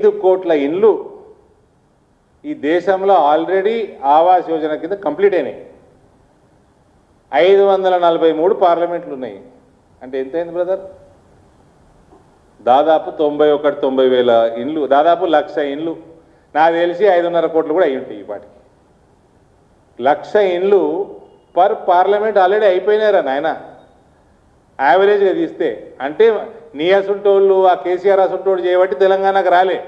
5 కోట్ల ఇండ్లు ఈ దేశంలో ఆల్రెడీ ఆవాస్ యోజన కింద కంప్లీట్ అయినాయి. 543 పార్లమెంట్లు ఉన్నాయి. అంటే ఎంత అయింది బ్రదర్? దాదాపు 90 వేల ఇండ్లు, దాదాపు 1,00,000 ఇండ్లు. నాకు తెలిసి 5.5 కోట్లు కూడా అయి ఉంటాయి. ఈ పాటికి 1,00,000 ఇండ్లు పర్ పార్లమెంట్ ఆల్రెడీ అయిపోయినారా నాయన, యావరేజ్గా తీస్తే. అంటే నీ అసుంటోళ్ళు ఆ కేసీఆర్ అసుంటోడు చేయబట్టి తెలంగాణకు రాలే.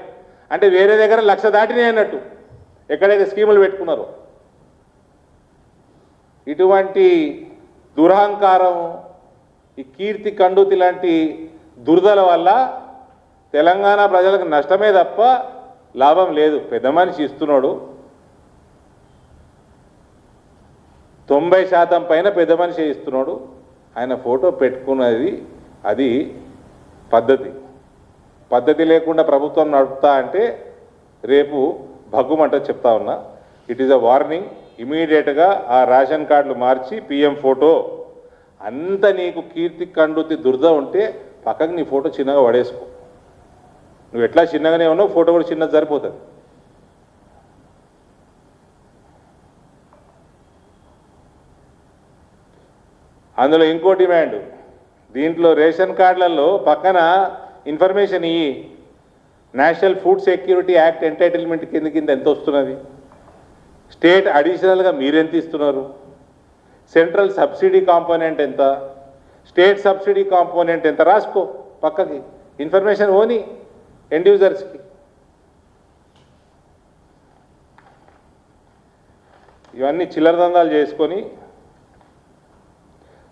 అంటే వేరే దగ్గర 1,00,000 దాటినాయి అన్నట్టు ఎక్కడైతే స్కీములు పెట్టుకున్నారో. ఇటువంటి దురహంకారం, ఈ కీర్తి కండూతి లాంటి దురదల వల్ల తెలంగాణ ప్రజలకు నష్టమే తప్ప లాభం లేదు. పెద్ద మనిషి ఇస్తున్నాడు, 90% పైన పెద్ద మనిషి ఇస్తున్నాడు. ఆయన ఫోటో పెట్టుకున్నది అది పద్ధతి లేకుండా ప్రభుత్వం నడుపుతా అంటే రేపు భగ్గుమంట చెప్తా ఉన్నా. It is a warning. ఇమీడియట్గా ఆ రేషన్ కార్డులు మార్చి పిఎం ఫోటో, అంత నీకు కీర్తి కండుతి దురద ఉంటే పక్కకు నీ ఫోటో చిన్నగా పడేసుకో. నువ్వు ఎట్లా చిన్నగానే ఉన్నావు, ఫోటో కూడా చిన్నది సరిపోతుంది. అందులో ఇంకో డిమాండ్, దీంట్లో రేషన్ కార్డులలో పక్కన ఇన్ఫర్మేషన్ ఇయ్యి. National food security act entitlement కింద ఎంత వస్తున్నది, స్టేట్ అడిషనల్గా మీరెంత ఇస్తున్నారు, సెంట్రల్ సబ్సిడీ కాంపోనెంట్ ఎంత, స్టేట్ సబ్సిడీ కాంపోనెంట్ ఎంత రాసుకో పక్కకి. ఇన్ఫర్మేషన్ ఓని ఎండ్ యూజర్స్కి. ఇవన్నీ చిల్లర దందాలు చేసుకొని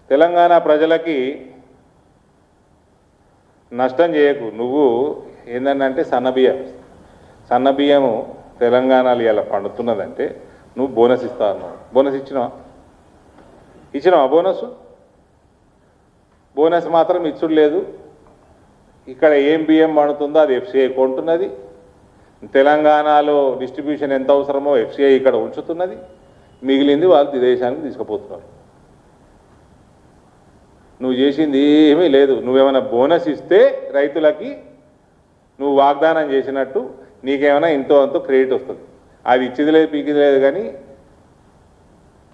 తెలంగాణ ప్రజలకి నష్టం చేయకు. నువ్వు ఏంటంటే సన్నబియ్యము తెలంగాణలో ఇలా పండుతున్నదంటే నువ్వు బోనస్ ఇస్తా అన్నావు. బోనస్ ఇచ్చినావా? బోనస్ మాత్రం ఇచ్చుడు లేదు. ఇక్కడ ఏం బియ్యం పండుతుందో అది ఎఫ్సిఐ కొంటున్నది. తెలంగాణలో డిస్ట్రిబ్యూషన్ ఎంత అవసరమో ఎఫ్సిఐ ఇక్కడ ఉంచుతున్నది. మిగిలింది వాళ్ళు విదేశానికి తీసుకుపోతున్నారు. నువ్వు చేసింది ఏమీ లేదు. నువ్వేమైనా బోనస్ ఇస్తే రైతులకి నువ్వు వాగ్దానం చేసినట్టు నీకేమైనా ఇంతో అంతో క్రెడిట్ వస్తుంది. అది ఇచ్చింది లేదు, పీకింది లేదు, కానీ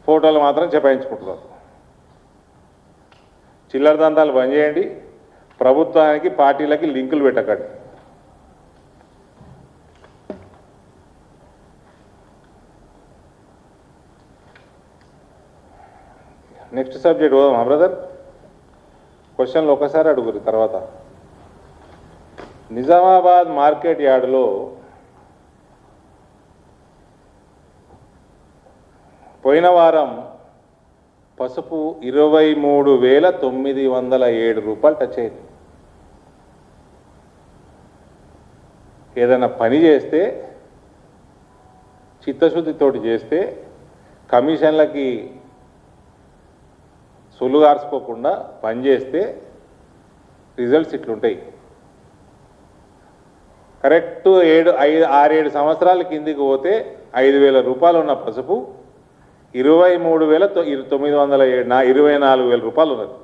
ఫోటోలు మాత్రం చెపాయించుకుంటున్నారు. చిల్లర దందాలు బంద్ చేయండి. ప్రభుత్వానికి పార్టీలకి లింకులు పెట్టకండి. నెక్స్ట్ సబ్జెక్ట్ పోదామా బ్రదర్? క్వశ్చన్లు ఒకసారి అడుగురు. తర్వాత నిజామాబాద్ మార్కెట్ యార్డులో పోయిన వారం పసుపు 23,907 రూపాయలు టచ్ అయింది. ఏదైనా పని చేస్తే చిత్తశుద్ధితోటి చేస్తే కమిషన్లకి సొల్లుగార్చుకోకుండా పనిచేస్తే రిజల్ట్స్ ఇట్లుంటాయి. కరెక్ట్ 6-7 సంవత్సరాల కిందికి పోతే 5,000 రూపాయలు ఉన్న పసుపు 23,907 24,000 రూపాయలు ఉన్నది.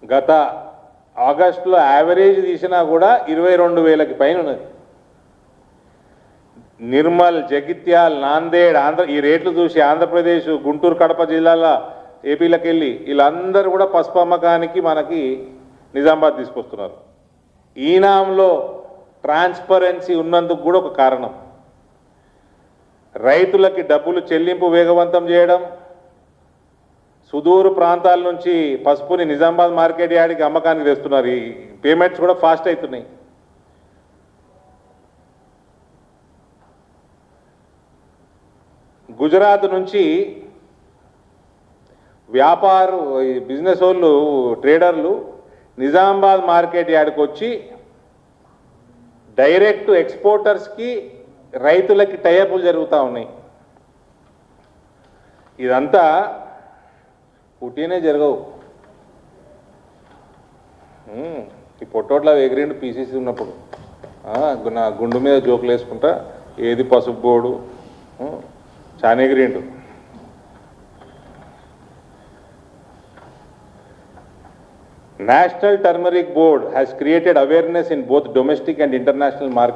గత ఆగస్టులో యావరేజ్ తీసినా కూడా 22,000కి పైన ఉన్నది. నిర్మల్, జగిత్యాల్, నాందేడ్, ఈ రేట్లు చూసి ఆంధ్రప్రదేశ్, గుంటూరు, కడప జిల్లాల ఏపీలకు వెళ్ళి వీళ్ళందరూ కూడా పసుపు అమ్మకానికి మనకి నిజామాబాద్ తీసుకొస్తున్నారు. ఈనాంలో ట్రాన్స్పరెన్సీ ఉన్నందుకు కూడా ఒక కారణం. రైతులకి డబ్బులు చెల్లింపు వేగవంతం చేయడం, సుదూర ప్రాంతాల నుంచి పసుపుని నిజామాబాద్ మార్కెట్ యార్డ్కి అమ్మకానికి తెస్తున్నారు. ఈ పేమెంట్స్ కూడా ఫాస్ట్ అవుతున్నాయి. గుజరాత్ నుంచి బిజినెస్ వాళ్ళు, ట్రేడర్లు నిజామాబాద్ మార్కెట్ యార్డ్కి వచ్చి డైరెక్ట్ ఎక్స్పోర్టర్స్కి, రైతులకి టైఅప్లు జరుగుతూ ఉన్నాయి. ఇదంతా పుట్టినే జరగవు. ఈ పొట్టోట్ల ఎగిరిండు పీసీసీ ఉన్నప్పుడు నా గుండు మీద జోకులు వేసుకుంటా ఏది పసుపు బోర్డు చాలా ఎగిరిండు. National Turmeric Board has created awareness in both domestic and international markets